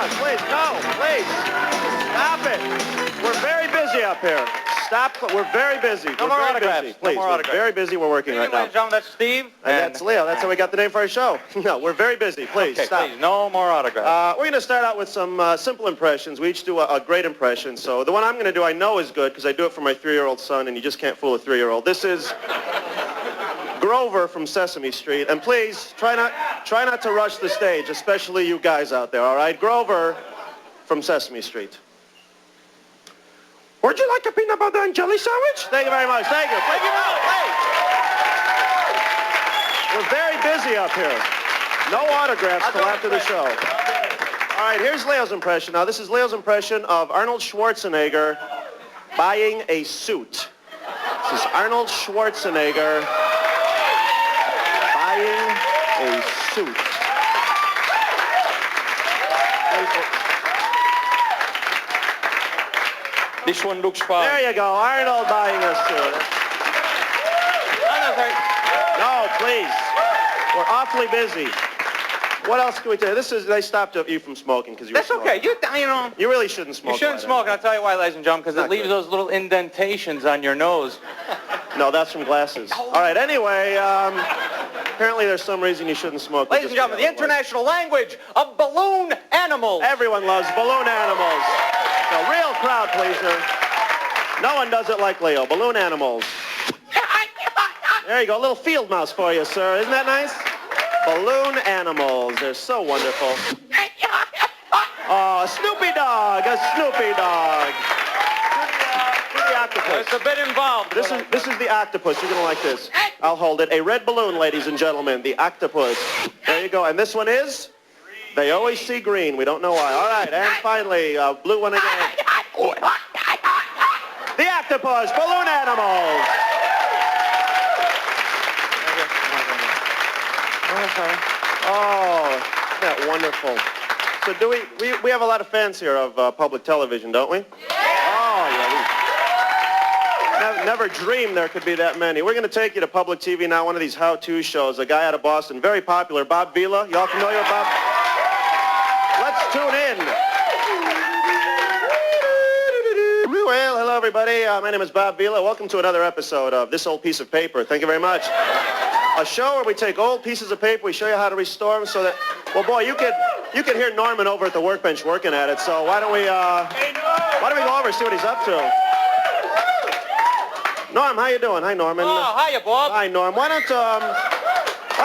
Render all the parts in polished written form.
on, please. No, please. Stop it. We're very busy up here. Stop. We're very busy. No more autographs. Please, no more we're autographs. very busy. We're working right now. Ladies and gentlemen, that's Steve. And that's Leo. That's how we got the name for our show. No, we're very busy. Please, okay, stop. Please, no more autographs. We're going to start out with some simple impressions. We each do a great impression. So the one I'm going to do I know is good because I do it for my 3-year-old son, and you just can't fool a 3-year-old. This is Grover from Sesame Street. And please, try not to rush the stage, especially you guys out there, all right? Grover from Sesame Street. Would you like a peanut butter and jelly sandwich? Thank you very much. Thank you. Thank you. We're very busy up here. No autographs till after the show. All right, here's Leo's impression. Now, this is Leo's impression of Arnold Schwarzenegger buying a suit. This is Arnold Schwarzenegger buying a suit. This one looks fine. There you go, Arnold buying a suit. No, please. We're awfully busy. What else can we tell you? They stopped you from smoking because you were That's okay. smoking. You really shouldn't smoke. You shouldn't smoke, and I'll tell you why, ladies and gentlemen, because it leaves those little indentations on your nose. No, that's from glasses. All right, anyway, apparently there's some reason you shouldn't smoke. Ladies and gentlemen, the international language of balloon animals. Everyone loves balloon animals. A real crowd pleaser. No one does it like Leo. Balloon animals. There you go. A little field mouse for you, sir. Isn't that nice? Balloon animals. They're so wonderful. Oh, a Snoopy dog. A Snoopy dog. The octopus. It's a bit involved. This is the octopus. You're going to like this. I'll hold it. A red balloon, ladies and gentlemen. The octopus. There you go. And this one is? They always see green. We don't know why. All right. And finally, blue one again. The octopus. Balloon animals. Oh, isn't that wonderful? So do we have a lot of fans here of public television, don't we? Oh, yeah. Never dreamed there could be that many. We're going to take you to public TV now, one of these how-to shows. A guy out of Boston, very popular, Bob Vila. Y'all familiar with Bob? Let's tune in. Well, hello, everybody. My name is Bob Vila. Welcome to another episode of This Old Piece of Paper. Thank you very much. A show where we take old pieces of paper, we show you how to restore them so that, well, boy, you could hear Norman over at the workbench working at it. So why don't we go over and see what he's up to? Norm, how you doing? Hi, Norman. Oh, hiya, Bob. Hi, Norm. Why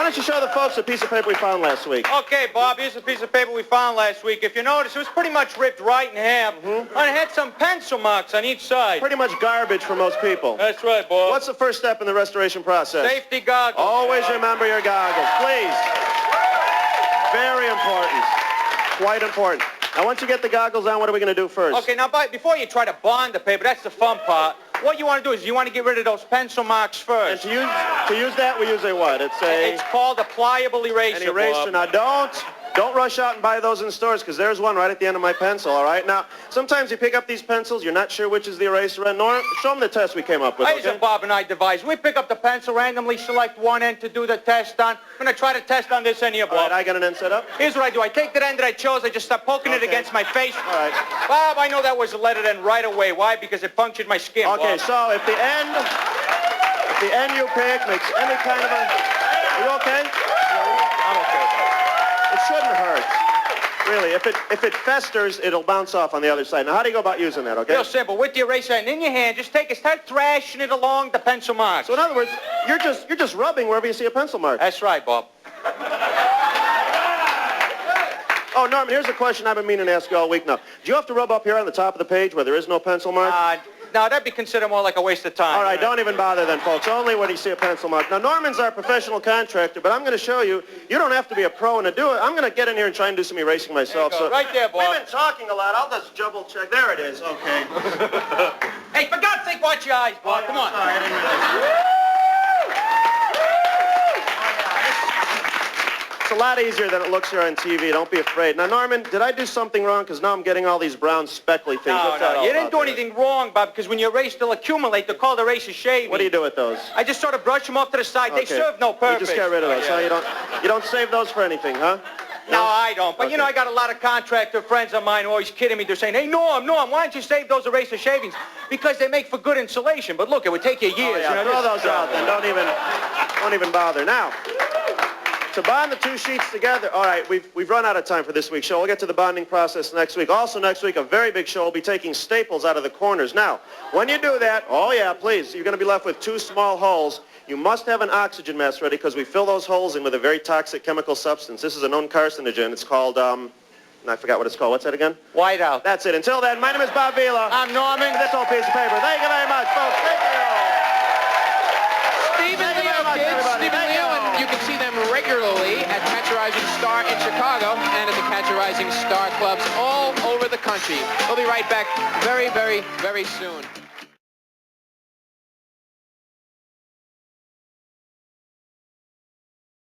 don't you show the folks a piece of paper we found last week? Okay, Bob, here's a piece of paper we found last week. If you notice, it was pretty much ripped right in half, and it had some pencil marks on each side. Pretty much garbage for most people. That's right, Bob. What's the first step in the restoration process? Safety goggles. Always remember your goggles, please. Very important. Quite important. Now, once you get the goggles on, what are we going to do first? Okay, now, before you try to bond the paper, that's the fun part. What you want to do is you want to get rid of those pencil marks first. And to use that, we use a what? It's called a pliable eraser, an eraser. Bob. Now, don't rush out and buy those in stores, because there's one right at the end of my pencil, all right? Now, sometimes you pick up these pencils, you're not sure which is the eraser end. Norm, show them the test we came up with, Here's okay? a Bob and I device. We pick up the pencil, randomly select one end to do the test on. I'm going to try to test on this end here, Bob. All right, I got an end set up. Here's what I do. I take that end that I chose, I just start poking it against my face. All right. Bob, I know that was a leaded end right away. Why? Because it punctured my skin, Okay, Bob. so if the end you pick makes any kind of a... Are you okay? I'm okay, Bob. It shouldn't hurt. Really, if it festers, it'll bounce off on the other side. Now, how do you go about using that, okay? Real simple. With the eraser and in your hand, just start thrashing it along the pencil marks. So in other words, you're just rubbing wherever you see a pencil mark. That's right, Bob. Oh, Norman, here's a question I've been meaning to ask you all week now. Do you have to rub up here on the top of the page where there is no pencil mark? No, that'd be considered more like a waste of time. All right, don't even bother then, folks. Only when you see a pencil mark. Now, Norman's our professional contractor, but I'm going to show you, you don't have to be a pro and to do it. I'm going to get in here and try and do some erasing myself. There you go. Right there, Bob. We've been talking a lot. I'll just double check. There it is. Okay. Hey, for God's sake, watch your eyes, Bob. Come on. Sorry, I didn't realize. It's a lot easier than it looks here on TV. Don't be afraid. Now, Norman, did I do something wrong? Because now I'm getting all these brown speckly things. No, you didn't do anything wrong, Bob, because when you erase, they'll accumulate. They're called eraser shaving. What do you do with those? I just sort of brush them off to the side. Okay. They serve no purpose. You just get rid of those, huh? You don't save those for anything, huh? No, I don't. But, Okay. you know, I got a lot of contractor friends of mine who always kidding me. They're saying, hey, Norm, why don't you save those eraser shavings? Because they make for good insulation. But look, it would take you years. Oh, yeah, you know, throw just, those out then. Don't even bother. Now, to bond the two sheets together, all right, we've run out of time for this week's show. We'll get to the bonding process next week. Also next week, a very big show. We'll be taking staples out of the corners. Now, when you do that, oh yeah, please, you're going to be left with two small holes. You must have an oxygen mask ready because we fill those holes in with a very toxic chemical substance. This is a known carcinogen. It's called, I forgot what it's called. What's that again? Whiteout. That's it. Until then, my name is Bob Vila. I'm Norman. This old piece of paper. Thank you very much, folks. Thank you. Stephen Thank you Leo, very much, kids. everybody. Stephen Thank Leo, you. and you can see them regularly at Catch a Rising Star in Chicago and at the Catch a Rising Star clubs all over the country. We'll be right back very, very, very soon.